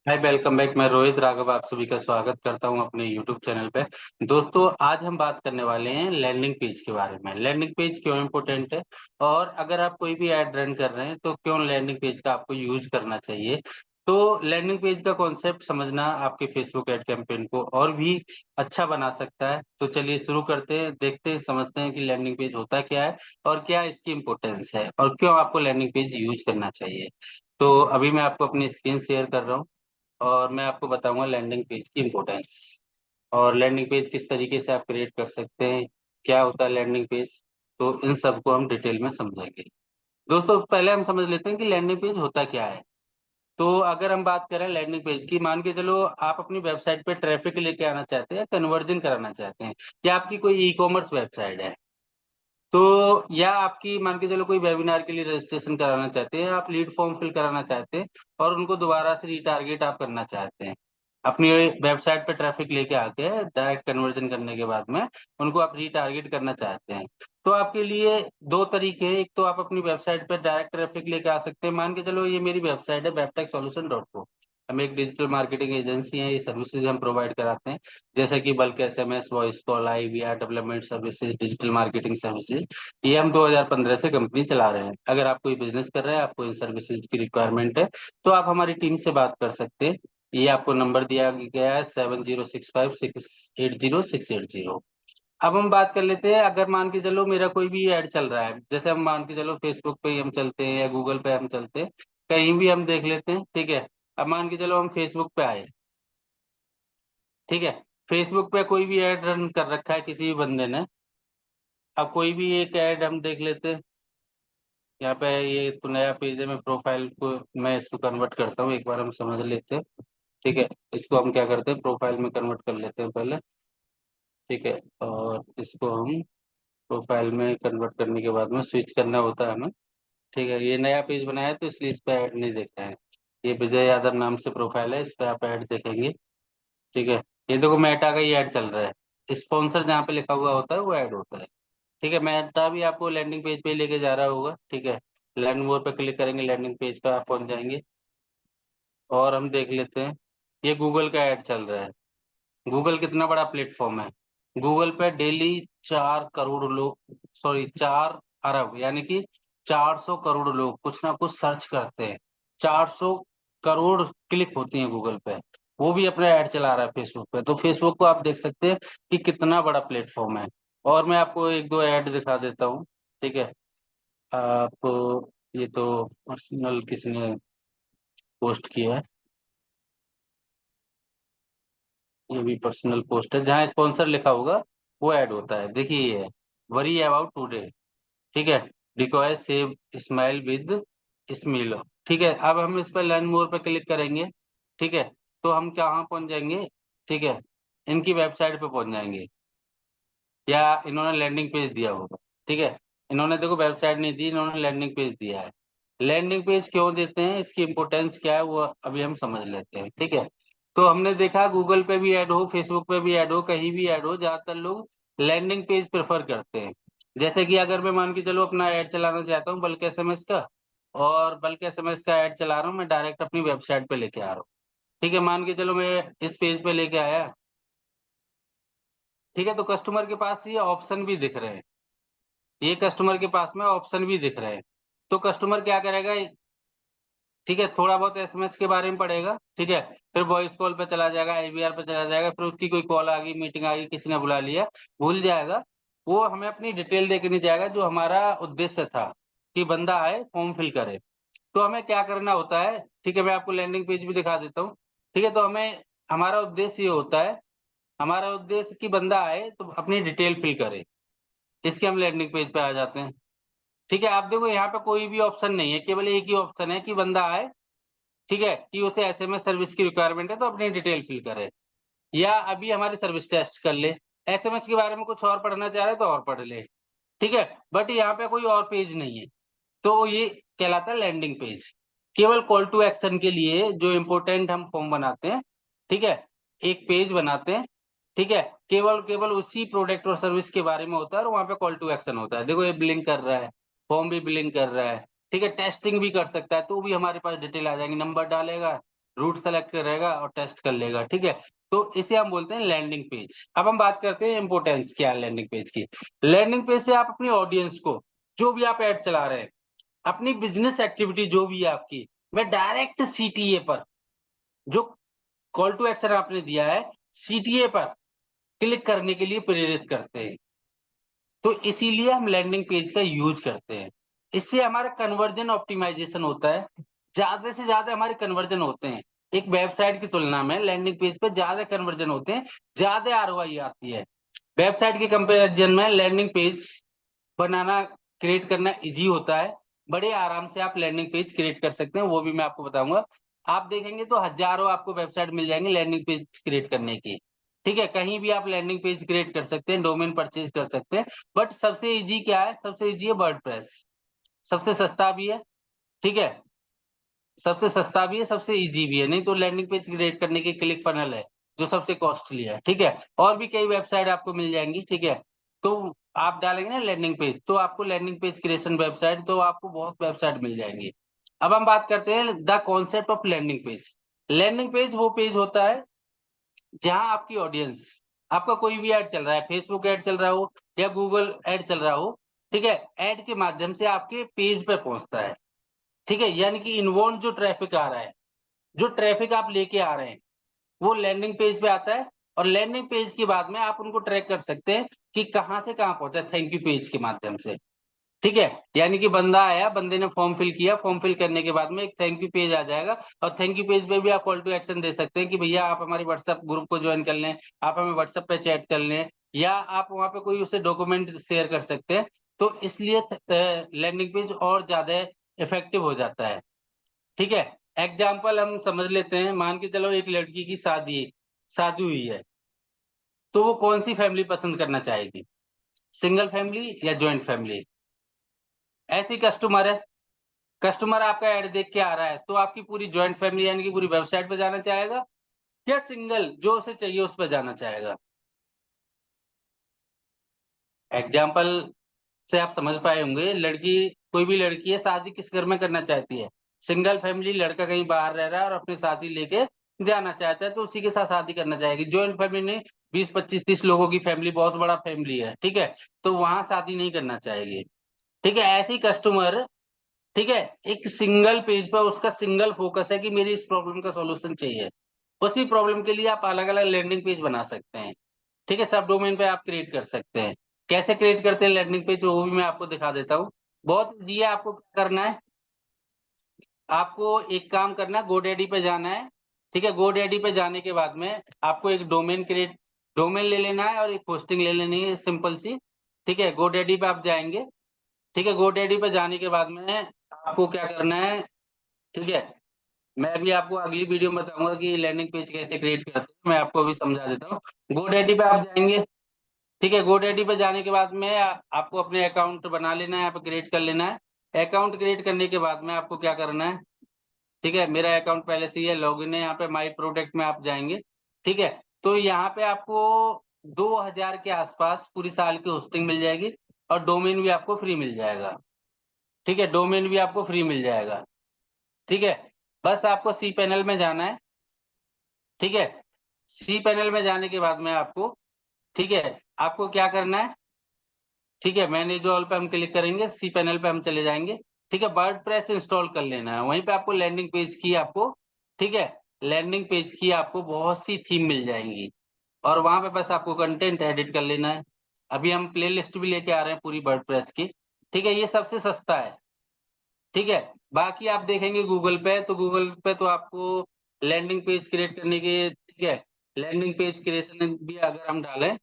हाय, welcome back. मैं रोहित राघव आप सभी का स्वागत करता हूं अपने यूट्यूब चैनल पे। दोस्तों, आज हम बात करने वाले हैं लैंडिंग पेज के बारे में। लैंडिंग पेज क्यों इम्पोर्टेंट है और अगर आप कोई भी ऐड रन कर रहे हैं तो क्यों लैंडिंग पेज का आपको यूज करना चाहिए। तो लैंडिंग पेज का कॉन्सेप्ट समझना आपके फेसबुक ऐड कैंपेन को और भी अच्छा बना सकता है। तो चलिए शुरू करते हैं, देखते हैं, समझते हैं कि लैंडिंग पेज होता क्या है और क्या इसकी इम्पोर्टेंस है और क्यों आपको लैंडिंग पेज यूज करना चाहिए। तो अभी मैं आपको अपनी स्क्रीन शेयर कर रहा हूँ और मैं आपको बताऊंगा लैंडिंग पेज की इम्पोर्टेंस और लैंडिंग पेज किस तरीके से आप क्रिएट कर सकते हैं, क्या होता है लैंडिंग पेज। तो इन सबको हम डिटेल में समझेंगे। दोस्तों, पहले हम समझ लेते हैं कि लैंडिंग पेज होता क्या है। तो अगर हम बात करें लैंडिंग पेज की, मान के चलो आप अपनी वेबसाइट पे ट्रैफिक लेके आना चाहते हैं, कन्वर्जन कराना चाहते हैं, या आपकी कोई ई कॉमर्स वेबसाइट है, तो या आपकी मान के चलो कोई वेबिनार के लिए रजिस्ट्रेशन कराना चाहते हैं, आप लीड फॉर्म फिल कराना चाहते हैं और उनको दोबारा से रीटारगेट आप करना चाहते हैं। अपनी वेबसाइट पे ट्रैफिक लेके आके डायरेक्ट कन्वर्जन करने के बाद में उनको आप रीटारगेट करना चाहते हैं। तो आपके लिए दो तरीके हैं। एक तो आप अपनी वेबसाइट पे डायरेक्ट ट्रैफिक लेके आ सकते हैं। मान के चलो ये मेरी वेबसाइट है webtechsolution.co। हम एक डिजिटल मार्केटिंग एजेंसी है, ये सर्विसेज हम प्रोवाइड कराते हैं जैसे कि bulk SMS, voice call, IVR, development services, digital marketing services. ये हम 2015 से कंपनी चला रहे हैं। अगर आप कोई बिजनेस कर रहे हैं, आपको इन सर्विसेज की रिक्वायरमेंट है, तो आप हमारी टीम से बात कर सकते हैं। ये आपको नंबर दिया गया है 7065 680 680। अब हम बात कर लेते हैं, अगर मान के चलो मेरा कोई भी ऐड चल रहा है, जैसे हम मान के चलो फेसबुक पे ही हम चलते हैं या गूगल पे हम चलते हैं, कहीं भी हम देख लेते हैं, ठीक है। अब मान के चलो हम फेसबुक पे आए, ठीक है। फेसबुक पे कोई भी ऐड रन कर रखा है किसी भी बंदे ने। अब कोई भी एक ऐड हम देख लेते हैं। यहाँ पे ये तो नया पेज है, मैं प्रोफाइल को मैं इसको कन्वर्ट करता हूँ, एक बार हम समझ लेते हैं, ठीक है। इसको हम क्या करते हैं, प्रोफाइल में कन्वर्ट कर लेते हैं पहले, ठीक है। और इसको हम प्रोफाइल में कन्वर्ट करने के बाद में स्विच करना होता है हमें, ठीक है। ये नया पेज बनाया है तो इसलिए इस पे ऐड नहीं देख रहे हैं। ये विजय यादव नाम से प्रोफाइल है, इस पे आप ऐड देखेंगे, ठीक है। ये देखो मेटा का ही ऐड चल रहा है, स्पॉन्सर जहाँ पे लिखा हुआ होता है वो ऐड होता है, ठीक है। मेटा भी आपको लैंडिंग पेज पे लेके जा रहा होगा, ठीक है। लैंड मोर पे क्लिक करेंगे, लैंडिंग पेज पे आप पहुंच जाएंगे और हम देख लेते हैं। ये गूगल का ऐड चल रहा है। गूगल कितना बड़ा प्लेटफॉर्म है। गूगल पे डेली 4 करोड़ लोग, सॉरी 4 अरब, यानी कि 400 करोड़ लोग कुछ ना कुछ सर्च करते हैं। 400 करोड़ क्लिक होती हैं गूगल पे। वो भी अपना ऐड चला रहा है फेसबुक पे। तो फेसबुक को आप देख सकते हैं कि कितना बड़ा प्लेटफॉर्म है। और मैं आपको एक दो ऐड दिखा देता हूँ, ठीक है। आप ये तो पर्सनल किसने पोस्ट किया है, ये भी पर्सनल पोस्ट है, जहाँ स्पॉन्सर लिखा होगा वो ऐड होता है। देखिए ये वरी अबाउट टुडे, ठीक है। डिकॉय सेव स्माइल विद स्मिल, ठीक है। अब हम इस पर लर्न मोर पे क्लिक करेंगे, ठीक है। तो हम कहाँ पहुंच जाएंगे, ठीक है, इनकी वेबसाइट पे पहुंच जाएंगे, या इन्होंने लैंडिंग पेज दिया होगा, ठीक है। इन्होंने देखो वेबसाइट नहीं दी, इन्होंने लैंडिंग पेज दिया है। लैंडिंग पेज क्यों देते हैं, इसकी इंपोर्टेंस क्या है, वो अभी हम समझ लेते हैं, ठीक है। तो हमने देखा गूगल पे भी ऐड हो, फेसबुक पे भी ऐड हो, कहीं भी ऐड हो, ज्यादातर लोग लैंडिंग पेज प्रेफर करते हैं। जैसे कि अगर मैं मान के चलो अपना ऐड चलाना चाहता हूँ बल्कि एसएमएस का, और बल्कि एसएमएस का ऐड चला रहा हूँ, मैं डायरेक्ट अपनी वेबसाइट पे लेके आ रहा हूँ, ठीक है। मान के चलो मैं इस पेज पे लेके आया, ठीक है। तो कस्टमर के पास ये ऑप्शन भी दिख रहे हैं, ये कस्टमर के पास में ऑप्शन भी दिख रहे हैं। तो कस्टमर क्या करेगा, ठीक है, थोड़ा बहुत एसएमएस के बारे में पढ़ेगा, ठीक है। फिर वॉइस कॉल पे चला जाएगा, आईवीआर पे चला जाएगा, फिर उसकी कोई कॉल आ गई, मीटिंग आ गई, किसी ने बुला लिया, भूल जाएगा। वो हमें अपनी डिटेल देके नहीं जाएगा, जो हमारा उद्देश्य था कि बंदा आए फॉर्म फिल करे। तो हमें क्या करना होता है, ठीक है, मैं आपको लैंडिंग पेज भी दिखा देता हूँ, ठीक है। तो हमें हमारा उद्देश्य ये होता है, हमारा उद्देश्य कि बंदा आए तो अपनी डिटेल फिल करे। इसके हम लैंडिंग पेज पे आ जाते हैं, ठीक है। आप देखो यहाँ पे कोई भी ऑप्शन नहीं है, केवल एक ही ऑप्शन है कि बंदा आए, ठीक है, कि उसे एसएमएस सर्विस की रिक्वायरमेंट है तो अपनी डिटेल फिल करे, या अभी हमारी सर्विस टेस्ट कर ले। एसएमएस के बारे में कुछ और पढ़ना चाह रहे तो और पढ़ ले, ठीक है। बट यहाँ पे कोई और पेज नहीं है, तो ये कहलाता है लैंडिंग पेज। केवल कॉल टू एक्शन के लिए जो इम्पोर्टेंट हम फॉर्म बनाते हैं, ठीक है, एक पेज बनाते हैं, ठीक है। केवल केवल उसी प्रोडक्ट और सर्विस के बारे में होता है और वहां पे कॉल टू एक्शन होता है। देखो ये बिलिंग कर रहा है, फॉर्म भी बिलिंग कर रहा है, ठीक है, टेस्टिंग भी कर सकता है, तो भी हमारे पास डिटेल आ जाएंगी, नंबर डालेगा, रूट सेलेक्ट करेगा और टेस्ट कर लेगा, ठीक है। तो इसे हम बोलते हैं लैंडिंग पेज। अब हम बात करते हैं इम्पोर्टेंस क्या है लैंडिंग पेज की। लैंडिंग पेज से आप अपनी ऑडियंस को, जो भी आप ऐड चला रहे हैं, अपनी बिज़नेस एक्टिविटी जो भी है आपकी, मैं डायरेक्ट सीटीए पर, जो कॉल टू एक्शन आपने दिया है, सीटीए पर क्लिक करने के लिए प्रेरित करते हैं। तो इसीलिए हम लैंडिंग पेज का यूज़ करते हैं। इससे हमारा कन्वर्जन ऑप्टिमाइज़ेशन होता है, ज़्यादा से ज़्यादा हमारे कन्वर्जन होते हैं। एक वेबसाइट की तुलना में लैंडिंग पेज पे ज़्यादा कन्वर्जन होते हैं, ज़्यादा आरओआई आती है। वेबसाइट के कंपैरिज़न में लैंडिंग पेज बनाना, क्रिएट करना ईज़ी होता है। बड़े आराम से आप लैंडिंग पेज क्रिएट कर सकते हैं, वो भी मैं आपको बताऊँगा। आप देखेंगे तो हज़ारों आपको वेबसाइट मिल जाएँगी लैंडिंग पेज क्रिएट करने की, ठीक है? कहीं भी आप लैंडिंग पेज क्रिएट कर सकते हैं, डोमेन परचेज़ कर सकते हैं, बट सबसे ईज़ी क्या है? सबसे ईज़ी है वर्डप्रेस। सबसे सस्ता भी है, ठीक है? सबसे सस्ता भी है, सबसे ईज़ी भी है, नहीं तो लैंडिंग पेज क्रिएट करने की क्लिक फनल है, जो सबसे कॉस्टली है, ठीक है? और भी कई वेबसाइट आपको मिल जाएँगी, ठीक है? तो आप डालेंगे ना लैंडिंग पेज, तो आपको लैंडिंग पेज क्रिएशन वेबसाइट, तो आपको बहुत वेबसाइट मिल जाएँगी। अब हम बात करते हैं the concept of landing page. Landing page वो पेज होता है, जहाँ आपकी ऑडियंस, आपका कोई भी ऐड चल रहा है, फेसबुक ऐड चल रहा हो या गूगल ऐड चल रहा हो, ठीक है? ऐड के माध्यम से आपके पेज पे पहुँचता है, ठीक है? यानी कि इनबाउंड जो ट्रैफिक आ रहा है, जो ट्रैफिक आप लेके आ रहे हैं, वो लैंडिंग पेज पे आता है और लैंडिंग पेज के बाद में आप उनको ट्रैक कर सकते हैं कि कहाँ से कहाँ पहुँचा, थैंक यू पेज के माध्यम से, ठीक है? यानी कि बंदा आया, बंदे ने फॉर्म फिल किया, फॉर्म फिल करने के बाद में एक थैंक यू पेज आ जाएगा और थैंक यू पेज पे भी आप कॉल टू एक्शन दे सकते हैं कि भैया आप हमारे व्हाट्सएप ग्रुप को जॉइन कर लें, आप हमें व्हाट्सएप पे चैट कर लें या आप वहाँ पे कोई उससे डॉक्यूमेंट शेयर कर सकते हैं। तो इसलिए लैंडिंग पेज और ज़्यादा इफेक्टिव हो जाता है। ठीक है? एग्ज़ाम्पल हम समझ लेते हैं, मान के चलो एक लड़की की शादी हुई है, तो वो कौन-सी फैमिली पसंद करना चाहेगी? सिंगल फैमिली या जॉइंट फैमिली? ऐसे ही कस्टमर आपका ऐड देख के आ रहा है, तो आपकी पूरी जॉइंट फैमिली यानी कि पूरी वेबसाइट पे जाना चाहेगा या सिंगल जो उसे चाहिए उस पे जाना चाहेगा? एग्ज़ाम्पल से आप समझ पाए होंगे, कोई भी लड़की है, शादी किस घर में करना चाहती है? सिंगल फैमिली, लड़का कहीं बाहर रह रहा है और अपनी शादी लेके जाना चाहता है, तो उसी के साथ शादी करना चाहेगी। जॉइंट फैमिली नहीं, 20, 25, 30 लोगों की फैमिली, बहुत बड़ा फैमिली है, ठीक है? तो वहाँ शादी नहीं करना चाहेगी, ठीक है? ऐसे ही कस्टमर, ठीक है? एक सिंगल पेज पर उसका सिंगल फ़ोकस है कि मेरी इस प्रॉब्लम का सॉल्यूशन चाहिए। उसी प्रॉब्लम के लिए आप अलग-अलग लैंडिंग पेज बना सकते हैं, ठीक है? सब डोमेन पे आप क्रिएट कर सकते हैं। कैसे क्रिएट करते हैं लैंडिंग पेज, वो भी मैं आपको दिखा देता हूँ। बहुत ईज़ी है, आपको क्या करना है, आपको एक काम करना है, गोडैडी पे जाना है, ठीक है? गोडैडी पे जाने के बाद में आपको एक डोमेन ले लेना है और एक होस्टिंग ले लेनी है सिंपल सी, ठीक है? गोडैडी पे आप जाएँगे, ठीक है? गोडैडी पे जाने के बाद में आपको क्या करना है, ठीक है? मैं भी आपको अगली वीडियो में बताऊँगा कि लैंडिंग पेज कैसे क्रिएट करते हैं, मैं आपको अभी समझा देता हूँ। गोडैडी पे आप जाएँगे, ठीक है? गोडैडी पे जाने के बाद में आपको अपने अकाउंट बना लेना है, यहाँ पे क्रिएट कर लेना है। अकाउंट क्रिएट करने के बाद में आपको क्या करना है, ठीक है? मेरा अकाउंट पहले से ही है, लॉगिन है, यहाँ पे माय प्रोडक्ट में आप जाएँगे, ठीक है? तो यहाँ पे आपको 2000 के आस-पास पूरी साल की होस्टिंग मिल जाएगी और डोमेन भी आपको फ्री मिल जाएगा, ठीक है? डोमेन भी आपको फ्री मिल जाएगा, ठीक है? बस आपको सी पैनल में जाना है, ठीक है? सी पैनल में जाने के बाद में आपको, ठीक है, आपको क्या करना है, ठीक है, मैनेज ऑल पे हम क्लिक करेंगे, सी पैनल पे हम चले जाएँगे, ठीक है? वर्डप्रेस इंस्टॉल कर लेना है, वहीं पे आपको लैंडिंग पेज की आपको, ठीक है? लैंडिंग पेज की आपको बहुत सी थीम मिल जाएँगी और वहाँ पे बस आपको कंटेंट एडिट कर लेना है। अभी हम प्लेलिस्ट भी लेके आ रहे हैं पूरी वर्डप्रेस की, ठीक है? ये सबसे सस्ता है, ठीक है? बाकी आप देखेंगे गूगल पे, तो गूगल पे तो आपको लैंडिंग पेज क्रिएट करने के, ठीक है? लैंडिंग पेज क्रिएशन भी अगर हम डालें,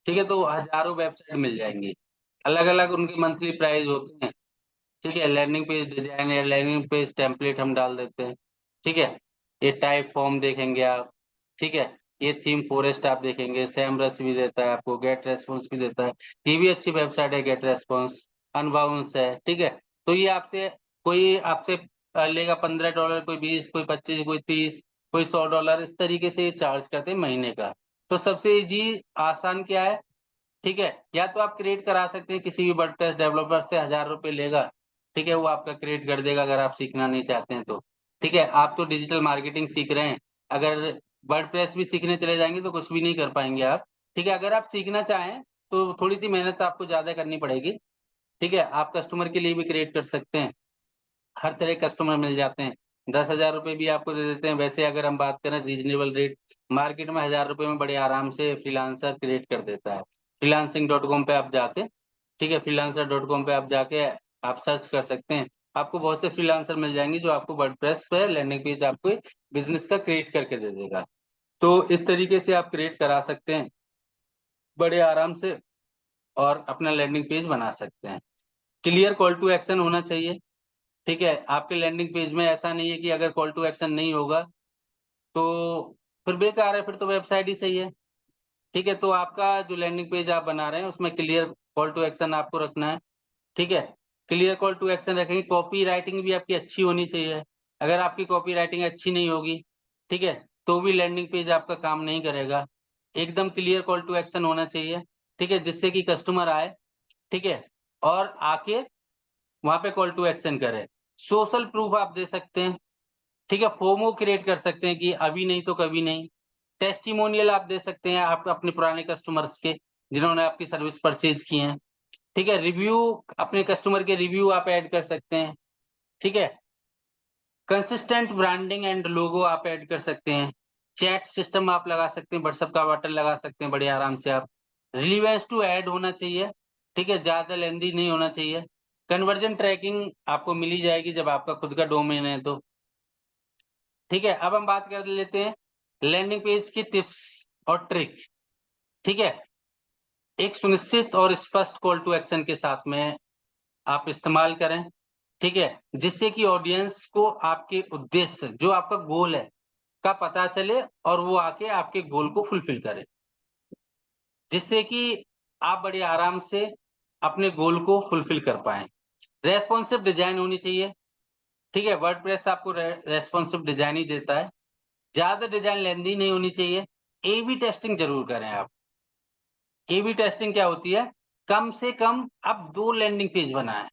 ठीक है, तो हज़ारों वेबसाइट मिल जाएँगी। अलग-अलग उनके मंथली प्राइस होते हैं, ठीक है? लैंडिंग पेज डिज़ाइन या लैंडिंग पेज टेम्पलेट हम डाल देते हैं, ठीक है? ये टाइप फॉर्म देखेंगे आप, ठीक है? ये थीम फॉरेस्ट आप देखेंगे, सेमरस भी देता है आपको, गेट रेस्पॉन्स भी देता है। ये भी अच्छी वेबसाइट है गेट रेस्पॉन्स, अनबाउंस है, ठीक है? तो ये कोई आपसे लेगा $15, कोई 20, कोई 25, कोई 30, कोई $100, इस तरीके से ये चार्ज करते हैं महीने का। तो सबसे ईज़ी आसान क्या है, ठीक है? या तो आप क्रिएट करा सकते हैं किसी भी वर्डप्रेस डेवलपर से, ₹1000 लेगा, ठीक है? वो आपका क्रिएट कर देगा अगर आप सीखना नहीं चाहते हैं तो, ठीक है, आप तो डिजिटल मार्केटिंग सीख रहे हैं, अगर वर्डप्रेस भी सीखने चले जाएँगे तो कुछ भी नहीं कर पाएँगे आप। ठीक है, अगर आप सीखना चाहें तो थोड़ी-सी मेहनत आपको ज़्यादा करनी पड़ेगी। ठीक है, आप कस्टमर के लिए भी क्रिएट कर सकते हैं, हर तरह के कस्टमर मिल जाते हैं। 10,000 रुपए भी आपको दे देते हैं, वैसे अगर हम बात करें रीज़नेबल रेट, मार्केट में 1000 रुपए में बड़े आराम से फ्रीलांसर क्रिएट कर देता है। freelancing.com पे आप जाके, ठीक है, freelancer.com पे आप जाके आप सर्च कर सकते हैं। आपको बहुत से फ्रीलांसर मिल जाएँगे जो आपको वर्डप्रेस पे लैंडिंग पेज आपको बिज़नेस का क्रिएट करके दे देगा। तो इस तरीके से आप क्रिएट करा सकते हैं, बड़े आराम से और अपना लैंडिंग पेज बना सकते हैं। क्लियर कॉल टू एक्शन होना चाहिए, ठीक है? आपके लैंडिंग पेज में ऐसा नहीं है कि अगर कॉल टू एक्शन नहीं होगा, तो फिर बेकार है, फिर तो वेबसाइट ही सही है। ठीक है? तो आपका जो लैंडिंग पेज आप बना रहे हैं, उसमें क्लियर कॉल टू एक्शन आपको रखना है, ठीक है? क्लियर कॉल टू एक्शन रखेंगे, कॉपी राइटिंग भी आपकी अच्छी होनी चाहिए। अगर आपकी कॉपी राइटिंग अच्छी नहीं होगी, ठीक है? तो भी लैंडिंग पेज आपका काम नहीं करेगा। एकदम क्लियर कॉल टू एक्शन होना चाहिए, ठीक है? जिससे कि कस्टमर आए, ठीक है? और आके वहाँ पे कॉल टू एक्शन करे। सोशल प्रूफ आप दे सकते हैं, ठीक है? फोमो क्रिएट कर सकते हैं कि अभी नहीं तो कभी नहीं। टेस्टिमोनियल आप दे सकते हैं आप अपने पुराने कस्टमर्स के, जिन्होंने आपकी सर्विस परचेज़ की हैं, ठीक है? रिव्यू, अपने कस्टमर के रिव्यू आप ऐड कर सकते हैं, ठीक है? कंसिस्टेंट ब्रांडिंग एंड लोगो आप ऐड कर सकते हैं। चैट सिस्टम आप लगा सकते हैं, व्हाट्सएप का बटन लगा सकते हैं बड़े आराम से आप। रिलेवेंस टू ऐड होना चाहिए, ठीक है? ज़्यादा लेंथी नहीं होना चाहिए। कन्वर्जन ट्रैकिंग आपको मिल ही जाएगी जब आपका खुद का डोमेन है तो। ठीक है, अब हम बात कर लेते हैं लैंडिंग पेज की टिप्स और ट्रिक, ठीक है? एक सुनिश्चित और स्पष्ट कॉल टू एक्शन के साथ में आप इस्तेमाल करें, ठीक है? जिससे कि ऑडियंस को आपके उद्देश्य, जो आपका गोल है, का पता चले और वो आके आपके गोल को फुलफिल करे। जिससे कि आप बड़े आराम से अपने गोल को फुलफिल कर पाएँ। रेस्पॉन्सिव डिज़ाइन होनी चाहिए, ठीक है? वर्डप्रेस आपको रेस्पॉन्सिव डिज़ाइन ही देता है। ज़्यादा डिज़ाइन लेंथी नहीं होनी चाहिए। ए-बी टेस्टिंग ज़रूर करें आप। ए-बी टेस्टिंग क्या होती है? कम से कम आप 2 लैंडिंग पेज बनाएँ,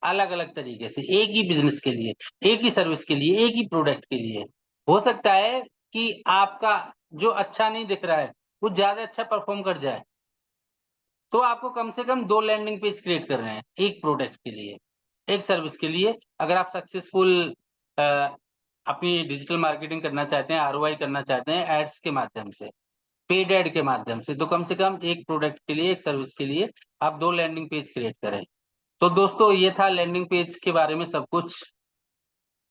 अलग-अलग तरीके से, एक ही बिज़नेस के लिए, एक ही सर्विस के लिए, एक ही प्रोडक्ट के लिए। हो सकता है कि आपका जो अच्छा नहीं दिख रहा है, वो ज़्यादा अच्छा परफ़ॉर्म कर जाए। तो आपको कम से कम 2 लैंडिंग पेज क्रिएट करने हैं, एक प्रोडक्ट के लिए, एक सर्विस के लिए। अगर आप सक्सेसफुल अ, अपनी डिजिटल मार्केटिंग करना चाहते हैं, आरओआई करना चाहते हैं एड्स के माध्यम से, पेड ऐड के माध्यम से, तो कम से कम एक प्रोडक्ट के लिए, एक सर्विस के लिए आप 2 लैंडिंग पेज क्रिएट करें। तो दोस्तों ये था लैंडिंग पेज के बारे में सब कुछ।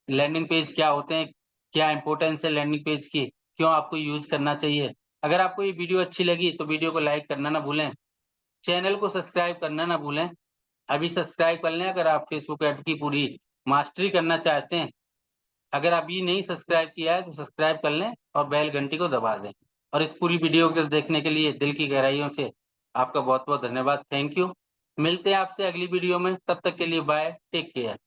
लैंडिंग पेज क्या होते हैं, क्या इम्पोर्टेंस है लैंडिंग पेज की, क्यों आपको यूज़ करना चाहिए। अगर आपको ये वीडियो अच्छी लगी तो वीडियो को लाइक करना ना भूलें, चैनल को सब्सक्राइब करना ना भूलें। अभी सब्सक्राइब कर लें अगर आप फेसबुक ऐड की पूरी मास्टरी करना चाहते हैं। अगर अभी नहीं सब्सक्राइब किया है तो सब्सक्राइब कर लें और बेल घंटी को दबा दें। और इस पूरी वीडियो को देखने के लिए दिल की गहराइयों से आपका बहुत-बहुत धन्यवाद। Thank you. मिलते हैं आपसे अगली वीडियो में, तब तक के लिए बाय, टेक केयर।